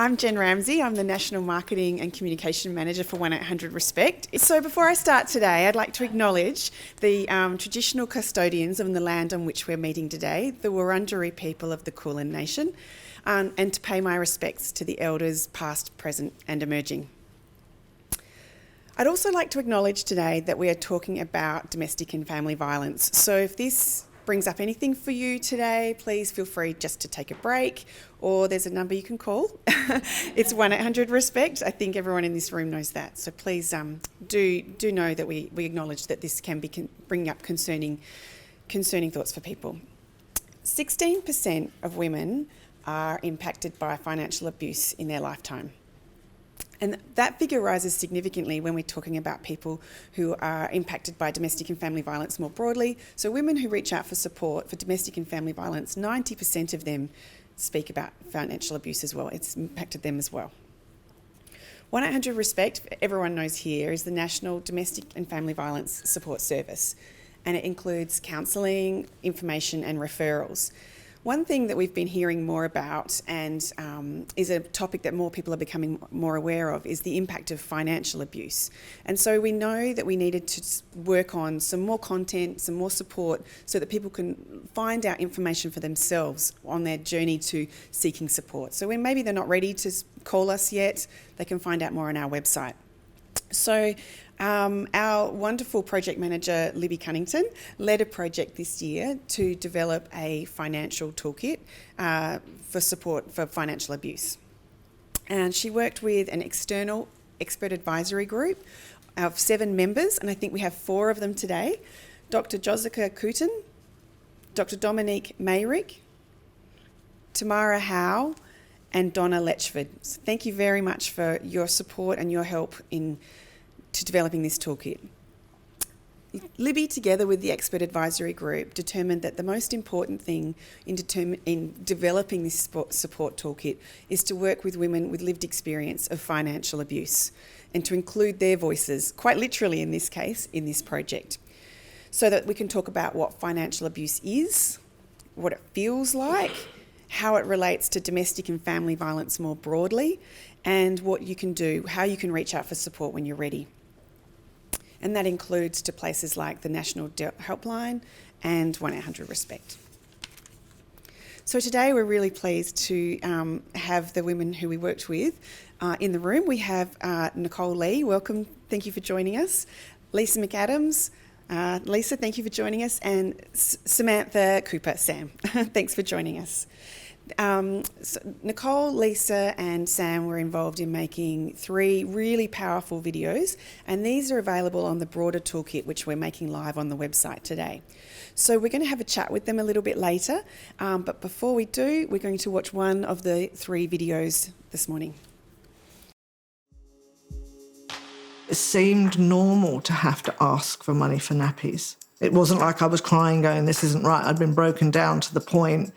I'm Jen Ramsey. I'm the National Marketing and Communication Manager for 1800RESPECT. So before I start today, I'd like to acknowledge the traditional custodians of the land on which we're meeting today, the Wurundjeri people of the Kulin Nation, and to pay my respects to the elders past, present and emerging. I'd also like to acknowledge today that we are talking about domestic and family violence. So if this brings up anything for you today, please feel free just to take a break, or there's a number you can call. It's 1800RESPECT. I think everyone in this room knows that. So please do know that we acknowledge that this can be bringing up concerning thoughts for people. 16% of women are impacted by financial abuse in their lifetime. And that figure rises significantly when we're talking about people who are impacted by domestic and family violence more broadly. So women who reach out for support for domestic and family violence, 90% of them speak about financial abuse as well. It's impacted them as well. 1800RESPECT, everyone knows here, is the National Domestic and Family Violence Support Service. And it includes counselling, information and referrals. One thing that we've been hearing more about and is a topic that more people are becoming more aware of is the impact of financial abuse. And so we know that we needed to work on some more content, some more support so that people can find out information for themselves on their journey to seeking support. So when maybe they're not ready to call us yet, they can find out more on our website. So our wonderful project manager, Libby Cunnington, led a project this year to develop a financial toolkit for support for financial abuse. And she worked with an external expert advisory group of 7 members, and I think we have 4 of them today. Dr. Josica Cooten, Dr. Dominique Mayrick, Tamara Howe, and Donna Letchford. So thank you very much for your support and your help to developing this toolkit. Libby, together with the expert advisory group, determined that the most important thing in developing this support toolkit is to work with women with lived experience of financial abuse and to include their voices, quite literally in this case, in this project, so that we can talk about what financial abuse is, what it feels like, how it relates to domestic and family violence more broadly, and what you can do, how you can reach out for support when you're ready. And that includes to places like the National Helpline and 1800RESPECT. So today we're really pleased to have the women who we worked with in the room. We have Nicole Lee, welcome, thank you for joining us. Lisa McAdams, Lisa, thank you for joining us, and Samantha Cooper, Sam, thanks for joining us. So Nicole, Lisa and Sam were involved in making 3 really powerful videos, and these are available on the broader toolkit which we're making live on the website today. So we're going to have a chat with them a little bit later, but before we do, we're going to watch one of the 3 videos this morning. It seemed normal to have to ask for money for nappies. It wasn't like I was crying going, this isn't right. I'd been broken down to the point,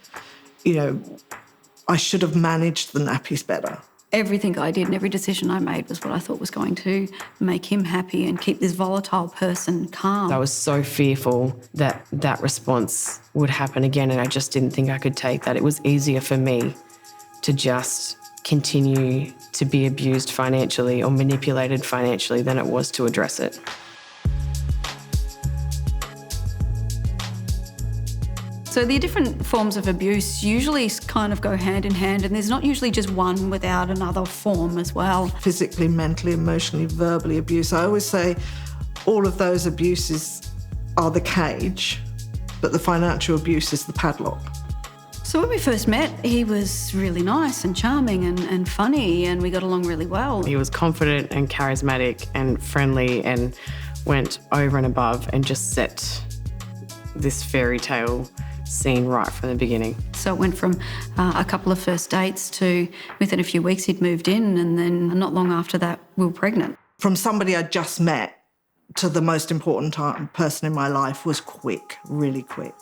I should have managed the nappies better. Everything I did and every decision I made was what I thought was going to make him happy and keep this volatile person calm. I was so fearful that that response would happen again, and I just didn't think I could take that. It was easier for me to just continue to be abused financially or manipulated financially than it was to address it. So the different forms of abuse usually kind of go hand in hand, and there's not usually just one without another form as well. Physically, mentally, emotionally, verbally abuse. I always say all of those abuses are the cage, but the financial abuse is the padlock. So when we first met, he was really nice and charming and funny, and we got along really well. He was confident and charismatic and friendly and went over and above and just set this fairy tale scene right from the beginning. So it went from a couple of first dates to within a few weeks he'd moved in, and then not long after that we were pregnant. From somebody I just met to the most important person in my life was quick, really quick.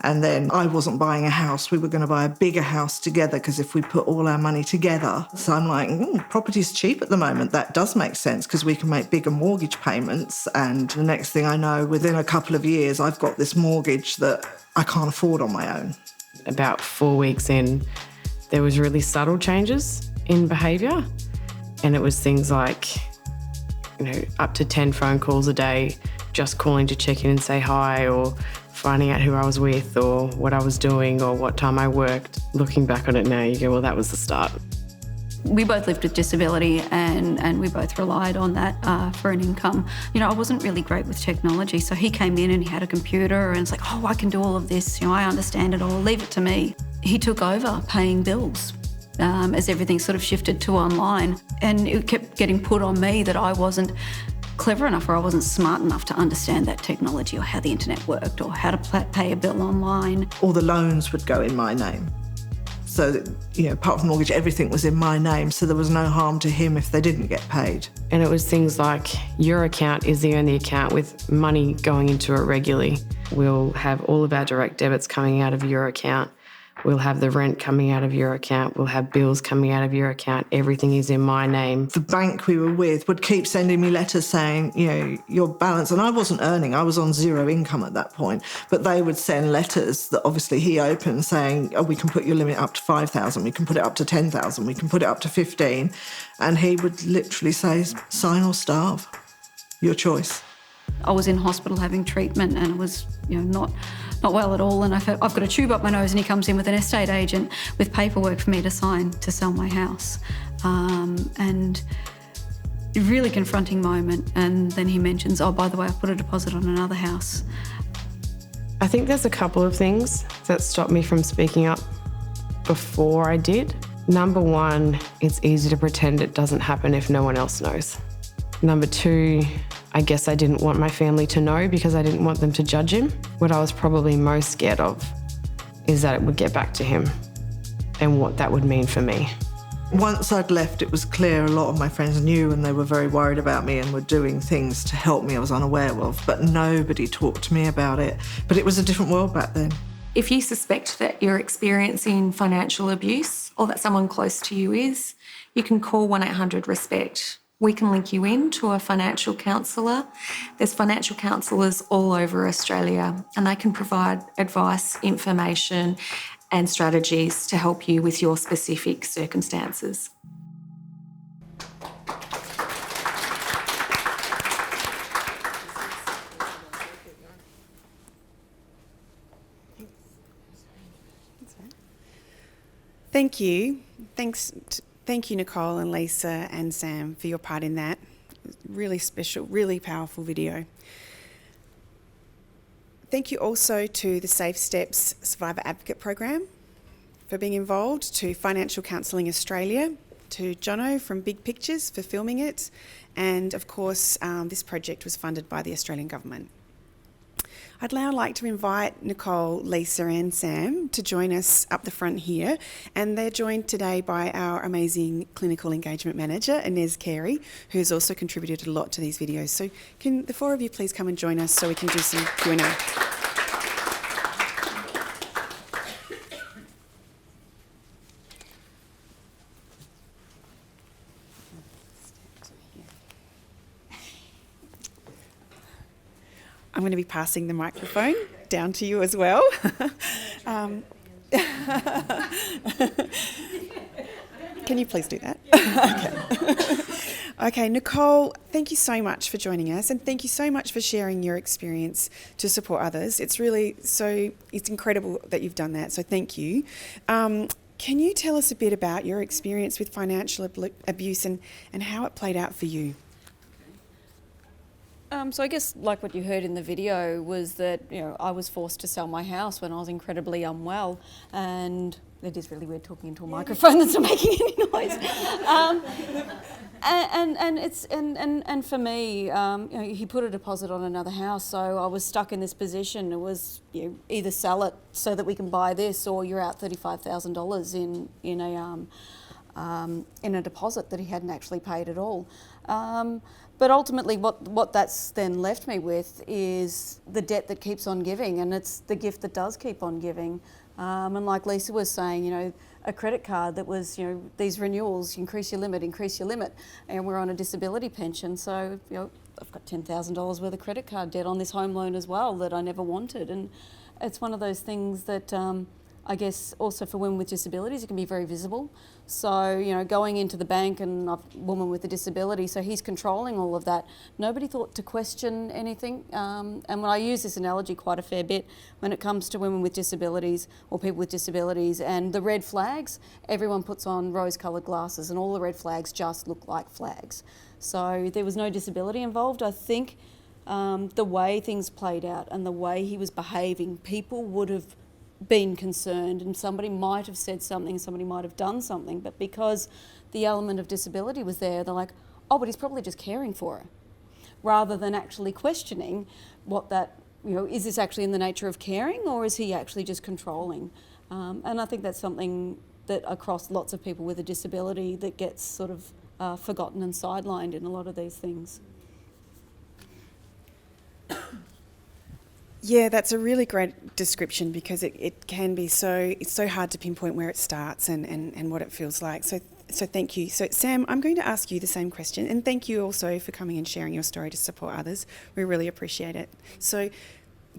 And then I wasn't buying a house. We were going to buy a bigger house together because if we put all our money together. So I'm like, property's cheap at the moment. That does make sense because we can make bigger mortgage payments. And the next thing I know, within a couple of years, I've got this mortgage that I can't afford on my own. About 4 weeks in, there was really subtle changes. in behaviour. And it was things like, up to 10 phone calls a day, just calling to check in and say hi, or finding out who I was with or what I was doing or what time I worked. Looking back on it now, you go, well, that was the start. We both lived with disability and we both relied on that for an income. I wasn't really great with technology, so he came in and he had a computer and it's like, oh, I can do all of this, I understand it all, leave it to me. He took over paying bills as everything sort of shifted to online, and it kept getting put on me that I wasn't clever enough or I wasn't smart enough to understand that technology or how the internet worked or how to pay a bill online. All the loans would go in my name. So that, apart from mortgage, everything was in my name, so there was no harm to him if they didn't get paid. And it was things like, your account is the only account with money going into it regularly. We'll have all of our direct debits coming out of your account. We'll have the rent coming out of your account. We'll have bills coming out of your account. Everything is in my name. The bank we were with would keep sending me letters saying, your balance, and I wasn't earning, I was on zero income at that point, but they would send letters that obviously he opened saying, oh, we can put your limit up to 5,000, we can put it up to 10,000, we can put it up to 15. And he would literally say, sign or starve, your choice. I was in hospital having treatment and it was, not well at all, and I've got a tube up my nose and he comes in with an estate agent with paperwork for me to sign to sell my house. And a really confronting moment, and then he mentions, oh, by the way, I put a deposit on another house. I think there's a couple of things that stopped me from speaking up before I did. Number one, it's easy to pretend it doesn't happen if no one else knows. Number two, I guess I didn't want my family to know because I didn't want them to judge him. What I was probably most scared of is that it would get back to him and what that would mean for me. Once I'd left, it was clear a lot of my friends knew and they were very worried about me and were doing things to help me I was unaware of, but nobody talked to me about it. But it was a different world back then. If you suspect that you're experiencing financial abuse or that someone close to you is, you can call 1800RESPECT. We can link you in to a financial counsellor. There's financial counsellors all over Australia and they can provide advice, information and strategies to help you with your specific circumstances. Thank you. Thank you, Nicole and Lisa and Sam, for your part in that. Really special, really powerful video. Thank you also to the Safe Steps Survivor Advocate Program for being involved, to Financial Counselling Australia, to Jono from Big Pictures for filming it, and of course this project was funded by the Australian Government. I'd now like to invite Nicole, Lisa and Sam to join us up the front here, and they're joined today by our amazing Clinical Engagement Manager, Inez Carey, who has also contributed a lot to these videos. So can the four of you please come and join us so we can do some Q&A. I'm going to be passing the microphone down to you as well. Can you please do that? Okay, Nicole, thank you so much for joining us, and thank you so much for sharing your experience to support others. It's incredible that you've done that, so thank you. Can you tell us a bit about your experience with financial abuse and how it played out for you? So I guess like what you heard in the video was that, I was forced to sell my house when I was incredibly unwell, and it is really weird talking into a microphone that's not making any noise. And for me, he put a deposit on another house, so I was stuck in this position. It was either sell it so that we can buy this, or you're out $35,000 in a deposit that he hadn't actually paid at all. But ultimately what that's then left me with is the debt that keeps on giving, and it's the gift that does keep on giving. And like Lisa was saying, a credit card that was, these renewals, increase your limit, and we're on a disability pension. So, I've got $10,000 worth of credit card debt on this home loan as well that I never wanted. And it's one of those things that I guess also for women with disabilities, it can be very visible. So, you know, going into the bank and a woman with a disability, so he's controlling all of that. Nobody thought to question anything. And when I use this analogy quite a fair bit, when it comes to women with disabilities or people with disabilities and the red flags, everyone puts on rose-coloured glasses and all the red flags just look like flags. So there was no disability involved. I think the way things played out and the way he was behaving, people would have been concerned and somebody might have said something, somebody might have done something, but because the element of disability was there, they're like, oh, but he's probably just caring for her, rather than actually questioning what that, you know, is this actually in the nature of caring or is he actually just controlling? And I think that's something that across lots of people with a disability that gets sort of forgotten and sidelined in a lot of these things. Yeah, that's a really great description because it can be it's so hard to pinpoint where it starts and what it feels like. So thank you. So Sam, I'm going to ask you the same question, and thank you also for coming and sharing your story to support others. We really appreciate it. So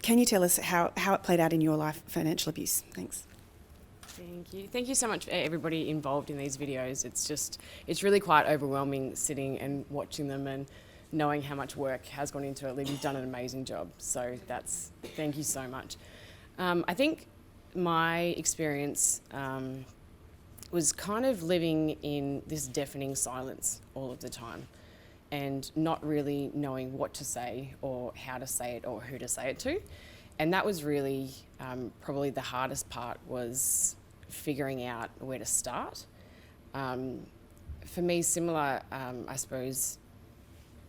can you tell us how it played out in your life, financial abuse? Thanks. Thank you. Thank you so much for everybody involved in these videos. It's really quite overwhelming sitting and watching them and knowing how much work has gone into it. You've done an amazing job. So thank you so much. I think my experience was kind of living in this deafening silence all of the time and not really knowing what to say or how to say it or who to say it to. And that was really probably the hardest part, was figuring out where to start. For me, similar, I suppose,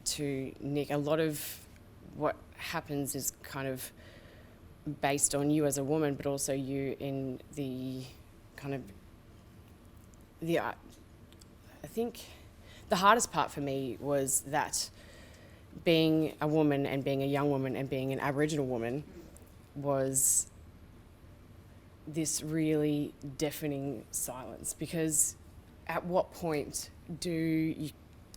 to Nick, a lot of what happens is kind of based on you as a woman, but also you in the kind of I think the hardest part for me was that being a woman and being a young woman and being an Aboriginal woman was this really deafening silence, because at what point do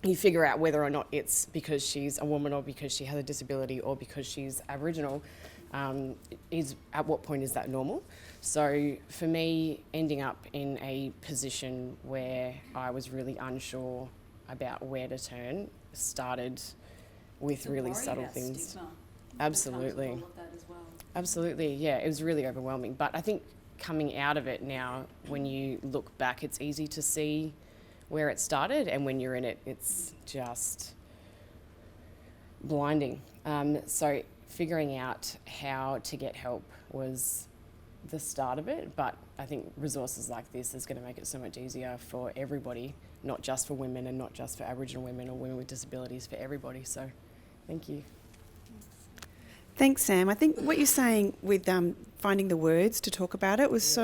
you figure out whether or not it's because she's a woman or because she has a disability or because she's Aboriginal? At what point is that normal? So for me, ending up in a position where I was really unsure about where to turn started with really subtle things. Absolutely. Absolutely, yeah, it was really overwhelming. But I think coming out of it now, when you look back, it's easy to see where it started, and when you're in it, it's just blinding. So figuring out how to get help was the start of it, but I think resources like this is going to make it so much easier for everybody, not just for women and not just for Aboriginal women or women with disabilities, for everybody. So thank you. Thanks, Sam. I think what you're saying with finding the words to talk about it was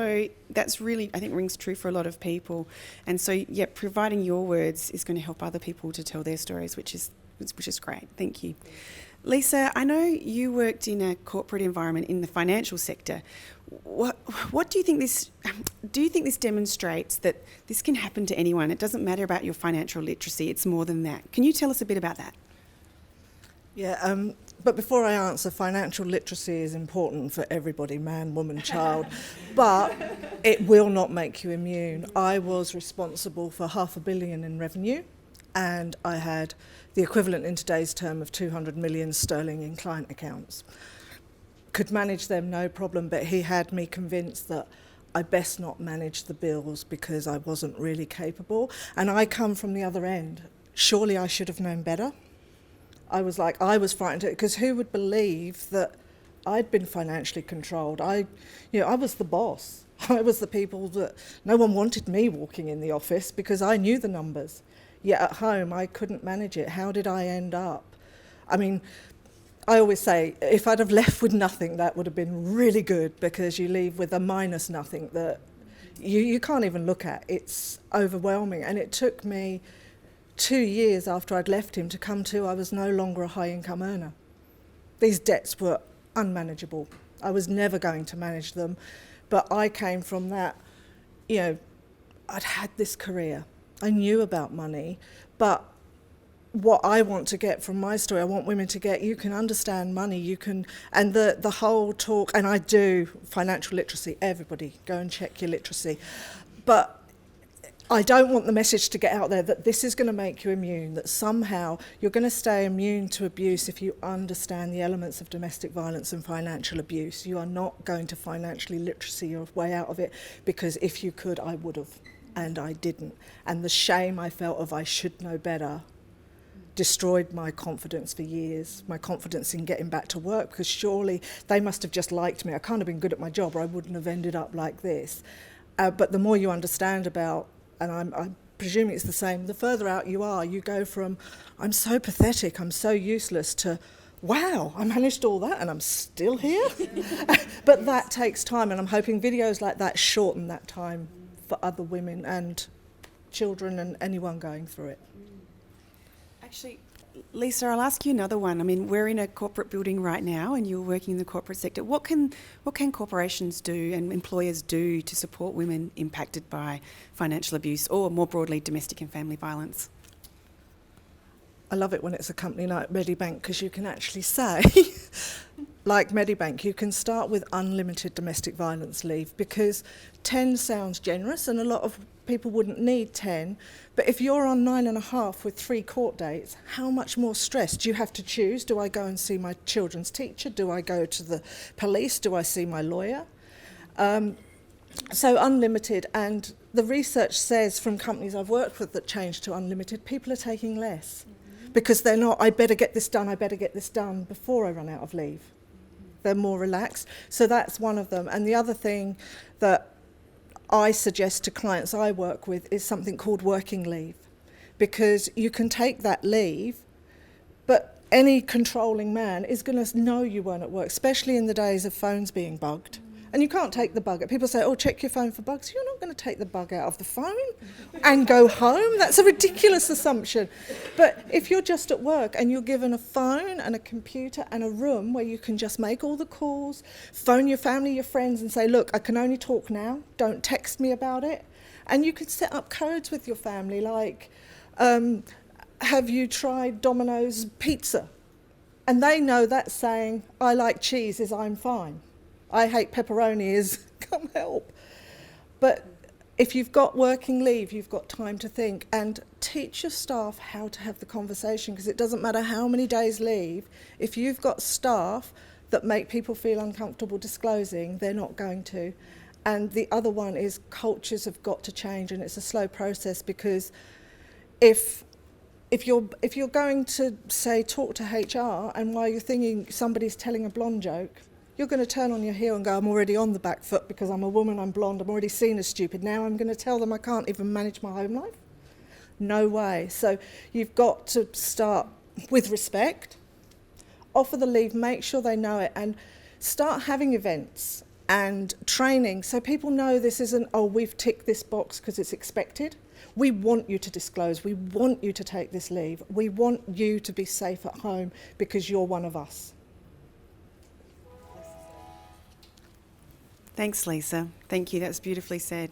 that's really, I think, rings true for a lot of people. And so, yeah, providing your words is going to help other people to tell their stories, which is great. Thank you. Lisa, I know you worked in a corporate environment in the financial sector. What do you think this demonstrates that this can happen to anyone? It doesn't matter about your financial literacy, it's more than that. Can you tell us a bit about that? Yeah, but before I answer, financial literacy is important for everybody, man, woman, child, but it will not make you immune. I was responsible for $500 million in revenue, and I had the equivalent in today's term of 200 million sterling in client accounts. Could manage them, no problem, but he had me convinced that I best not manage the bills because I wasn't really capable. And I come from the other end. Surely I should have known better. I was frightened because who would believe that I'd been financially controlled? I was the boss. I was the people that no one wanted me walking in the office because I knew the numbers. Yet at home I couldn't manage it. How did I end up? I mean, I always say if I'd have left with nothing, that would have been really good, because you leave with a minus nothing that you can't even look at. It's overwhelming. And it took me 2 years after I'd left him to come to I was no longer a high income earner. These debts were unmanageable. I was never going to manage them. But I came from that, I'd had this career. I knew about money, but what I want to get from my story, I want women to get, you can understand money, you can, and the whole talk, and I do financial literacy, everybody go and check your literacy. But I don't want the message to get out there that this is going to make you immune, that somehow you're going to stay immune to abuse if you understand the elements of domestic violence and financial abuse. You are not going to financially literacy your way out of it, because if you could, I would have, and I didn't. And the shame I felt of I should know better destroyed my confidence for years, my confidence in getting back to work, because surely they must have just liked me. I can't have been good at my job or I wouldn't have ended up like this. But the more you understand about, and I'm presuming it's the same, the further out you are, you go from, I'm so pathetic, I'm so useless, to, wow, I managed all that and I'm still here. But that takes time, and I'm hoping videos like that shorten that time for other women and children and anyone going through it. Actually, Lisa, I'll ask you another one. I mean, we're in a corporate building right now and you're working in the corporate sector. What can corporations do and employers do to support women impacted by financial abuse, or more broadly, domestic and family violence? I love it when it's a company like Medibank, because you can actually say, like Medibank, you can start with unlimited domestic violence leave, because 10 sounds generous and a lot of people wouldn't need 10. But if you're on 9.5 with 3 court dates, how much more stress do you have to choose? Do I go and see my children's teacher? Do I go to the police? Do I see my lawyer? So unlimited, and the research says from companies I've worked with that changed to unlimited, people are taking less. Because they're not, I better get this done before I run out of leave. They're more relaxed. So that's one of them. And the other thing that I suggest to clients I work with is something called working leave. Because you can take that leave, but any controlling man is going to know you weren't at work, especially in the days of phones being bugged. And you can't take the bug out. People say, oh, check your phone for bugs. You're not going to take the bug out of the phone and go home. That's a ridiculous assumption. But if you're just at work and you're given a phone and a computer and a room where you can just make all the calls, phone your family, your friends, and say, look, I can only talk now. Don't text me about it. And you can set up codes with your family, like, have you tried Domino's pizza? And they know that saying, I like cheese is I'm fine. I hate pepperoni is come help. But if you've got working leave, you've got time to think, and teach your staff how to have the conversation, because it doesn't matter how many days leave, if you've got staff that make people feel uncomfortable disclosing, they're not going to. And the other one is cultures have got to change, and it's a slow process, because if you're going to, say, talk to HR, and while you're thinking somebody's telling a blonde joke, you're going to turn on your heel and go, I'm already on the back foot because I'm a woman, I'm blonde, I'm already seen as stupid. Now I'm going to tell them I can't even manage my home life? No way. So you've got to start with respect, offer the leave, make sure they know it, and start having events and training so people know this isn't, oh, we've ticked this box because it's expected. We want you to disclose. We want you to take this leave. We want you to be safe at home because you're one of us. Thanks, Lisa. Thank you. That was beautifully said.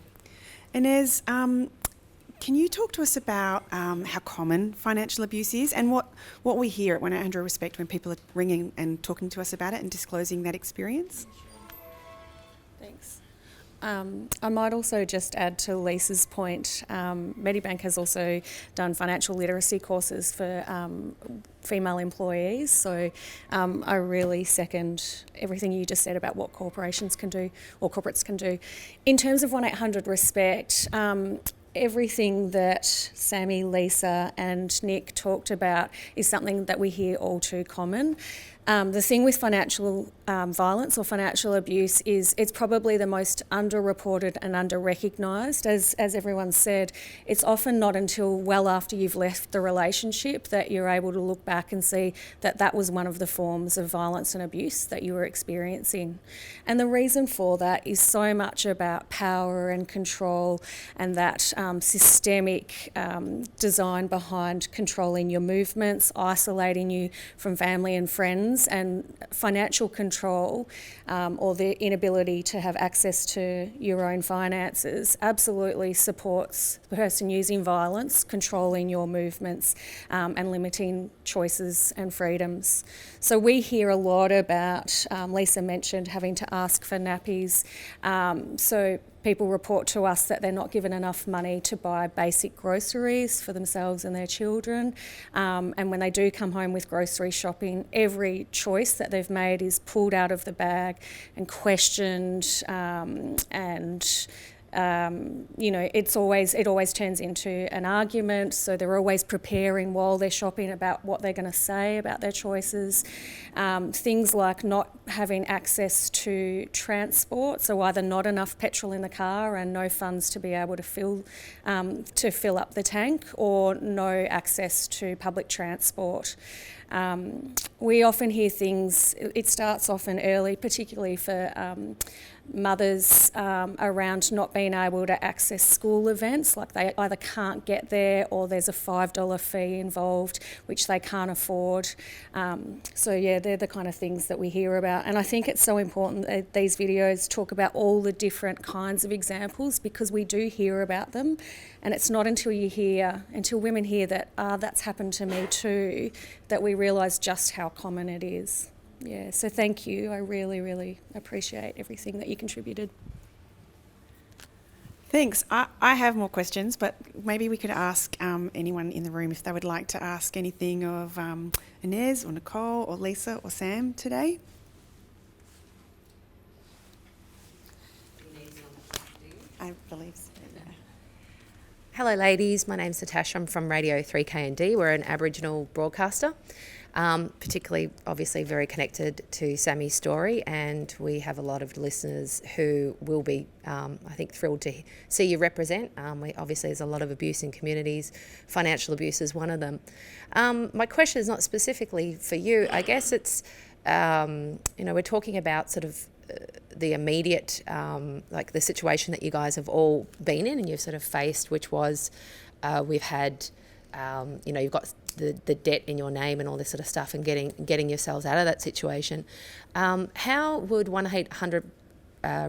Inez, can you talk to us about how common financial abuse is and what we hear at 1800RESPECT when people are ringing and talking to us about it and disclosing that experience? Thanks. I might also just add to Lisa's point, Medibank has also done financial literacy courses for female employees, so I really second everything you just said about what corporations can do, or corporates can do. In terms of 1800RESPECT, everything that Sammy, Lisa and Nick talked about is something that we hear all too common. The thing with financial violence or financial abuse is it's probably the most underreported and under-recognised. As everyone said, it's often not until well after you've left the relationship that you're able to look back and see that that was one of the forms of violence and abuse that you were experiencing. And the reason for that is so much about power and control and that systemic design behind controlling your movements, isolating you from family and friends, funds, and financial control or the inability to have access to your own finances absolutely supports the person using violence, controlling your movements and limiting choices and freedoms. So we hear a lot about, Lisa mentioned, having to ask for nappies. So people report to us that they're not given enough money to buy basic groceries for themselves and their children. And when they do come home with grocery shopping, every choice that they've made is pulled out of the bag and questioned, it always turns into an argument. So they're always preparing while they're shopping about what they're going to say about their choices. Things like not having access to transport, so either not enough petrol in the car and no funds to be able to fill up the tank, or no access to public transport. We often hear things, it starts often early, particularly for mothers around not being able to access school events, like they either can't get there or there's a $5 fee involved, which they can't afford. They're the kind of things that we hear about. And I think it's so important that these videos talk about all the different kinds of examples, because we do hear about them. And it's not until women hear that, that's happened to me too, that we realise just how common it is. Yeah, so thank you. I really, really appreciate everything that you contributed. Thanks. I have more questions, but maybe we could ask anyone in the room if they would like to ask anything of Inez or Nicole or Lisa or Sam today. I believe so. Hello ladies, my name's Satish. I'm from Radio 3KND. We're an Aboriginal broadcaster, particularly obviously very connected to Sammy's story, and we have a lot of listeners who will be, I think, thrilled to see you represent. Obviously there's a lot of abuse in communities. Financial abuse is one of them. My question is not specifically for you. I guess it's, we're talking about sort of the immediate, like the situation that you guys have all been in and you've sort of faced, which was we've had, you've got the debt in your name and all this sort of stuff, and getting yourselves out of that situation. How would 1800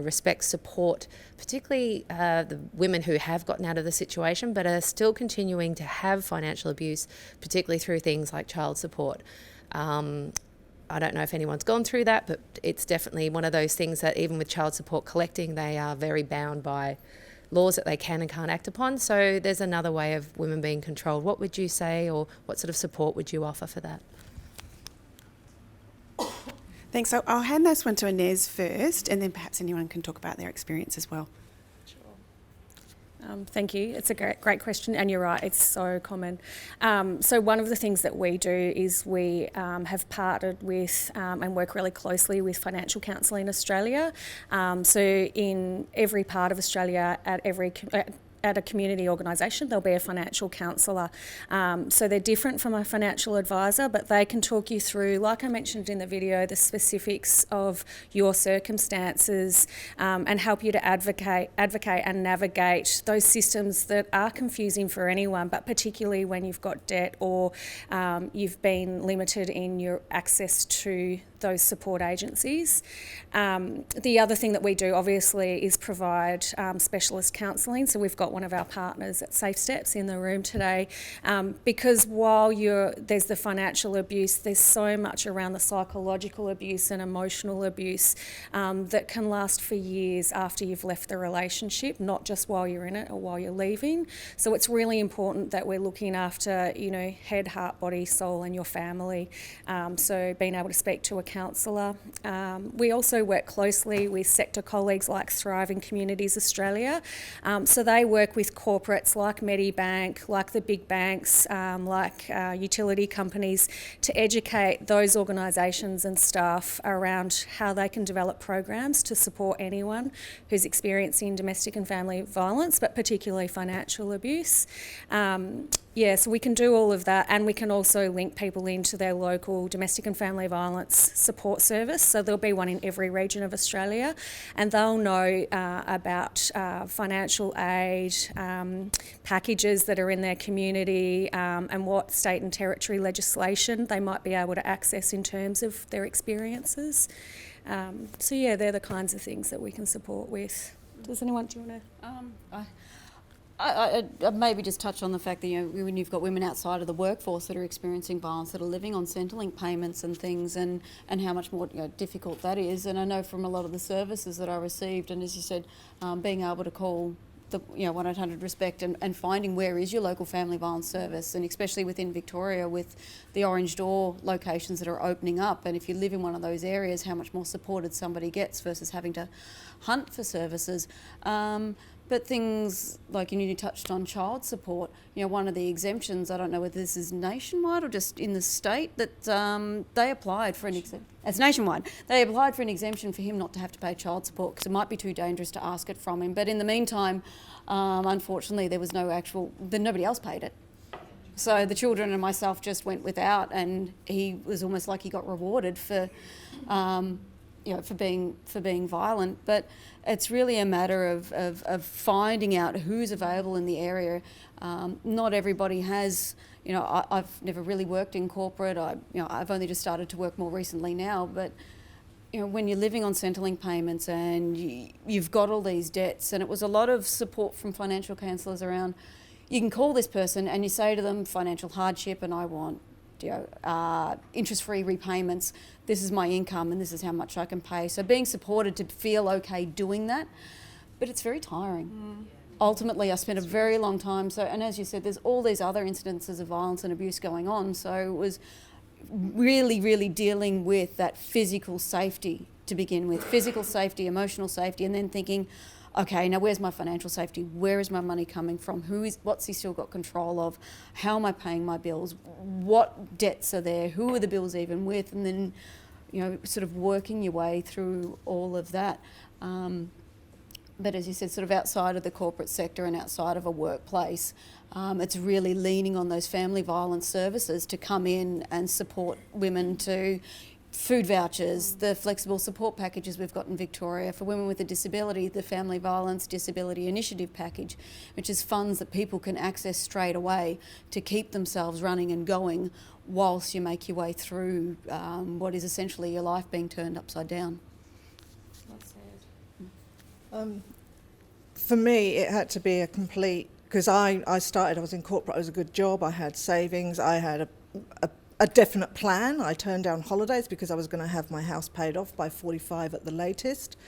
Respect support, particularly the women who have gotten out of the situation but are still continuing to have financial abuse, particularly through things like child support? I don't know if anyone's gone through that, but it's definitely one of those things that even with child support collecting, they are very bound by laws that they can and can't act upon. So there's another way of women being controlled. What would you say, or what sort of support would you offer for that? Thanks. So I'll hand this one to Inez first, and then perhaps anyone can talk about their experience as well. Thank you. It's a great question, and you're right, it's so common. So one of the things that we do is we have partnered with and work really closely with Financial Counselling Australia. So in every part of Australia, at a community organisation, there'll be a financial counsellor. So they're different from a financial advisor, but they can talk you through, like I mentioned in the video, the specifics of your circumstances and help you to advocate and navigate those systems that are confusing for anyone, but particularly when you've got debt or you've been limited in your access to those support agencies. The other thing that we do obviously is provide specialist counselling. So we've got one of our partners at Safe Steps in the room today, because while there's the financial abuse, there's so much around the psychological abuse and emotional abuse that can last for years after you've left the relationship, not just while you're in it or while you're leaving. So it's really important that we're looking after, head, heart, body, soul and your family. So being able to speak to a counsellor. We also work closely with sector colleagues like Thriving Communities Australia. So they work with corporates like Medibank, like the big banks, like utility companies, to educate those organisations and staff around how they can develop programs to support anyone who's experiencing domestic and family violence, but particularly financial abuse. Yes, we can do all of that, and we can also link people into their local domestic and family violence support service. So there'll be one in every region of Australia, and they'll know about financial aid, packages that are in their community, and what state and territory legislation they might be able to access in terms of their experiences. So yeah, they're the kinds of things that we can support with. Do you want to? I maybe just touch on the fact that, when you've got women outside of the workforce that are experiencing violence, that are living on Centrelink payments and things, and how much more difficult that is. And I know from a lot of the services that I received, and as you said, being able to call the 1800RESPECT and finding where is your local family violence service, and especially within Victoria with the Orange Door locations that are opening up, and if you live in one of those areas, how much more supported somebody gets versus having to hunt for services. But things like, you touched on child support, one of the exemptions, I don't know whether this is nationwide or just in the state, that they applied for an exemption. It's nationwide. They applied for an exemption for him not to have to pay child support because it might be too dangerous to ask it from him. But in the meantime, unfortunately, there was nobody else paid it. So the children and myself just went without, and he was almost like he got rewarded for being violent. But it's really a matter of finding out who's available in the area. Not everybody has, I've never really worked in corporate. I've only just started to work more recently now, but when you're living on Centrelink payments and you've got all these debts, and it was a lot of support from financial counsellors around, you can call this person and you say to them, financial hardship, and I want interest-free repayments, this is my income and this is how much I can pay. So being supported to feel okay doing that, but it's very tiring. Ultimately, I spent a very long time, and as you said, there's all these other incidences of violence and abuse going on, so it was really, really dealing with that physical safety to begin with, physical safety, emotional safety, and then thinking, okay, now where's my financial safety? Where is my money coming from? What's he still got control of? How am I paying my bills? What debts are there? Who are the bills even with? And then, sort of working your way through all of that. But as you said, sort of outside of the corporate sector and outside of a workplace, it's really leaning on those family violence services to come in and support women to food vouchers, the flexible support packages we've got in Victoria for women with a disability, the Family Violence Disability Initiative package, which is funds that people can access straight away to keep themselves running and going whilst you make your way through what is essentially your life being turned upside down. For me, it had to be a complete, because I was in corporate, it was a good job, I had savings, I had a definite plan. I turned down holidays because I was going to have my house paid off by 45 at the latest.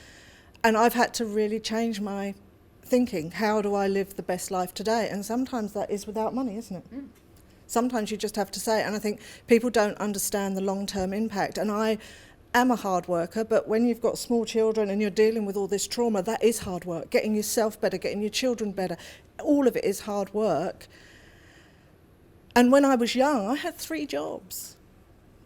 And I've had to really change my thinking. How do I live the best life today? And sometimes that is without money, isn't it? Sometimes you just have to say it. And I think people don't understand the long-term impact. And I am a hard worker, but when you've got small children and you're dealing with all this trauma, that is hard work. Getting yourself better, getting your children better, all of it is hard work. And when I was young, I had 3 jobs.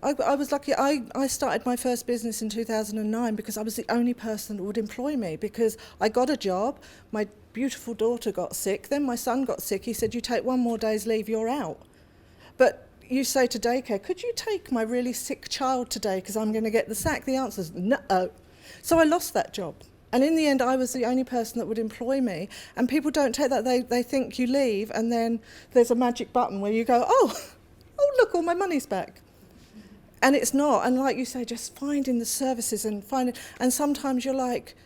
I was lucky. I started my first business in 2009 because I was the only person that would employ me, because I got a job, my beautiful daughter got sick, then my son got sick. He said, you take 1 more day's leave, you're out. But you say to daycare, could you take my really sick child today because I'm going to get the sack? The answer is no. So I lost that job. And in the end, I was the only person that would employ me. And people don't take that. They think you leave and then there's a magic button where you go, oh, look, all my money's back. And it's not. And like you say, just finding the services and sometimes you're like,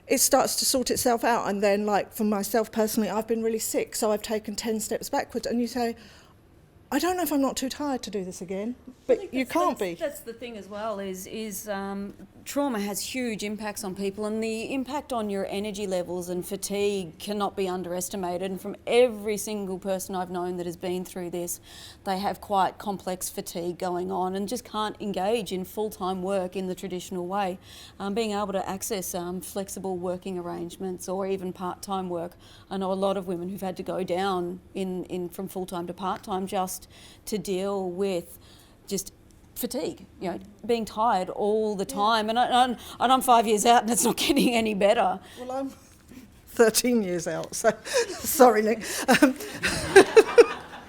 it starts to sort itself out. And then, like, for myself personally, I've been really sick, so I've taken 10 steps backwards. And you say, I don't know if I'm not too tired to do this again, but you can't be. That's the thing as well, is trauma has huge impacts on people, and the impact on your energy levels and fatigue cannot be underestimated. And from every single person I've known that has been through this, they have quite complex fatigue going on and just can't engage in full-time work in the traditional way. Being able to access flexible working arrangements or even part-time work. I know a lot of women who've had to go down from full-time to part-time just to deal with just fatigue, being tired all the time. And I'm 5 years out and it's not getting any better. Well, I'm 13 years out, so sorry, Nick.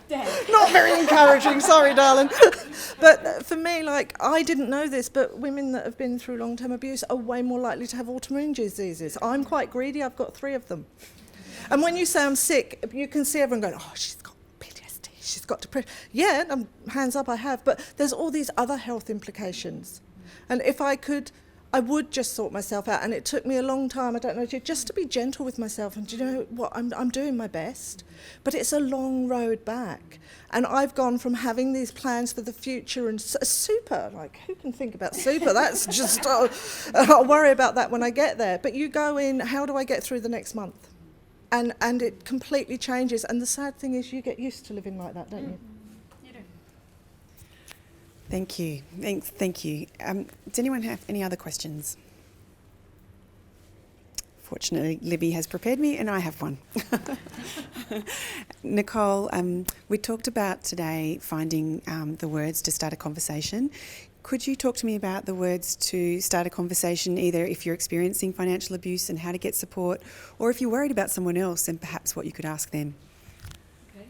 Damn. encouraging, sorry, darling. But for me, like, I didn't know this, but women that have been through long-term abuse are way more likely to have autoimmune diseases. I'm quite greedy, I've got 3 of them. And when you say I'm sick, you can see everyone going, oh, she's got PTSD, she's got depression. Yeah, hands up, I have, but there's all these other health implications. And if I could, I would just sort myself out. And it took me a long time, I don't know, just to be gentle with myself. And do you know what, I'm doing my best. But it's a long road back. And I've gone from having these plans for the future and super, like, who can think about super? That's just, I'll worry about that when I get there. But you go in, how do I get through the next month? And it completely changes. And the sad thing is you get used to living like that, don't you? You do. Thank you. Thank you. Does anyone have any other questions? Fortunately, Libby has prepared me and I have one. Nicole, we talked about today finding the words to start a conversation. Could you talk to me about the words to start a conversation, either if you're experiencing financial abuse and how to get support, or if you're worried about someone else and perhaps what you could ask them? Okay.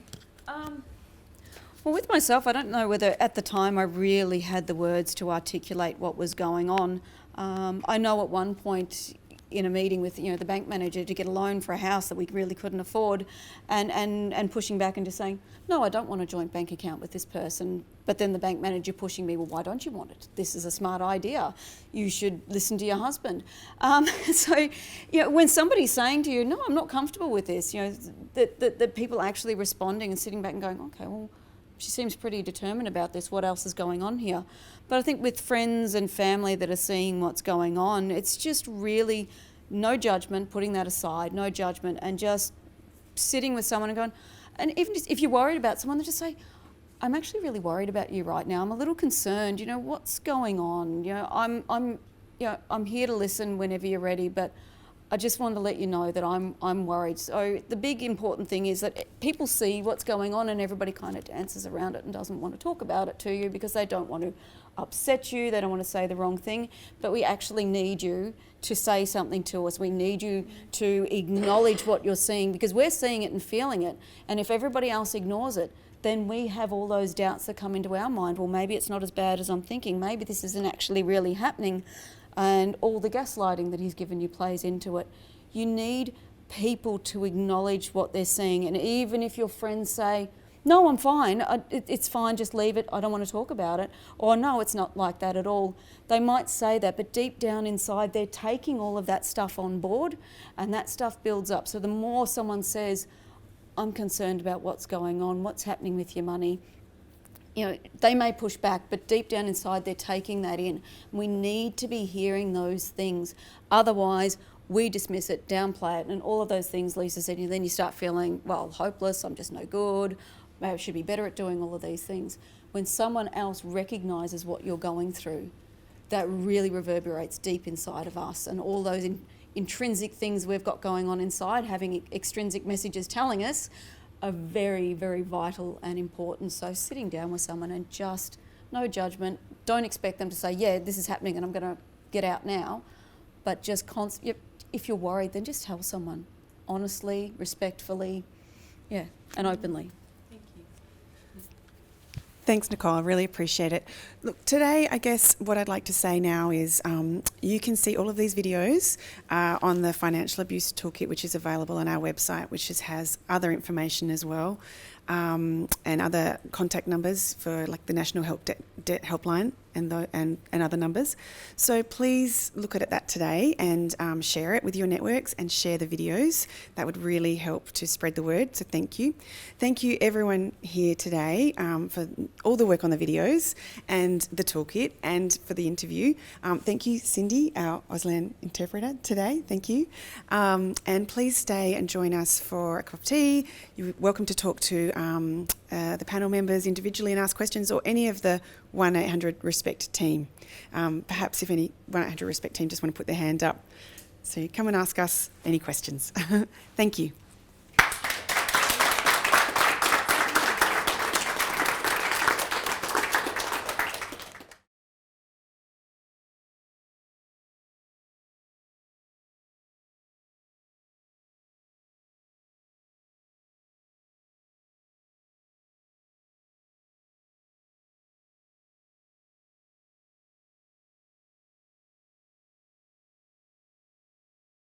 Well, with myself, I don't know whether at the time I really had the words to articulate what was going on. I know at one point in a meeting with the bank manager to get a loan for a house that we really couldn't afford, and pushing back and just saying, no, I don't want a joint bank account with this person. But then the bank manager pushing me, well, why don't you want it? This is a smart idea. You should listen to your husband. So, when somebody's saying to you, no, I'm not comfortable with this, that people actually responding and sitting back and going, okay, well, she seems pretty determined about this. What else is going on here? But I think with friends and family that are seeing what's going on, it's just really no judgment, putting that aside, no judgment, and just sitting with someone and going, and even if you're worried about someone, just say, I'm actually really worried about you right now. I'm a little concerned. What's going on? I'm here to listen whenever you're ready, but I just wanted to let you know that I'm worried. So the big important thing is that people see what's going on and everybody kind of dances around it and doesn't want to talk about it to you because they don't want to upset you, they don't want to say the wrong thing, but we actually need you to say something to us. We need you to acknowledge what you're seeing because we're seeing it and feeling it, and if everybody else ignores it, then we have all those doubts that come into our mind. Well, maybe it's not as bad as I'm thinking, maybe this isn't actually really happening. And all the gaslighting that he's given you plays into it. You need people to acknowledge what they're seeing. And even if your friends say, no, I'm fine, it's fine, just leave it, I don't want to talk about it. Or no, it's not like that at all. They might say that, but deep down inside, they're taking all of that stuff on board and that stuff builds up. So the more someone says, I'm concerned about what's going on, what's happening with your money, they may push back, but deep down inside, they're taking that in. We need to be hearing those things. Otherwise, we dismiss it, downplay it, and all of those things Lisa said, and then you start feeling, well, hopeless, I'm just no good, maybe I should be better at doing all of these things. When someone else recognises what you're going through, that really reverberates deep inside of us, and all those intrinsic things we've got going on inside, having extrinsic messages telling us, are very, very vital and important. So sitting down with someone and just no judgment, don't expect them to say, yeah, this is happening and I'm going to get out now, but just if you're worried, then just tell someone honestly, respectfully, and openly. Thanks, Nicole. I really appreciate it. Look, today, I guess what I'd like to say now is you can see all of these videos on the Financial Abuse Toolkit, which is available on our website, which has other information as well, and other contact numbers for like the National Debt Helpline and other numbers. So please look at that today and share it with your networks and share the videos. That would really help to spread the word, so thank you. Thank you everyone here today for all the work on the videos and the toolkit and for the interview. Thank you, Cindy, our Auslan interpreter today, thank you. And please stay and join us for a cup of tea. You're welcome to talk to the panel members individually and ask questions, or any of the 1800RESPECT team. Perhaps if any 1800RESPECT team just want to put their hand up. So come and ask us any questions. Thank you.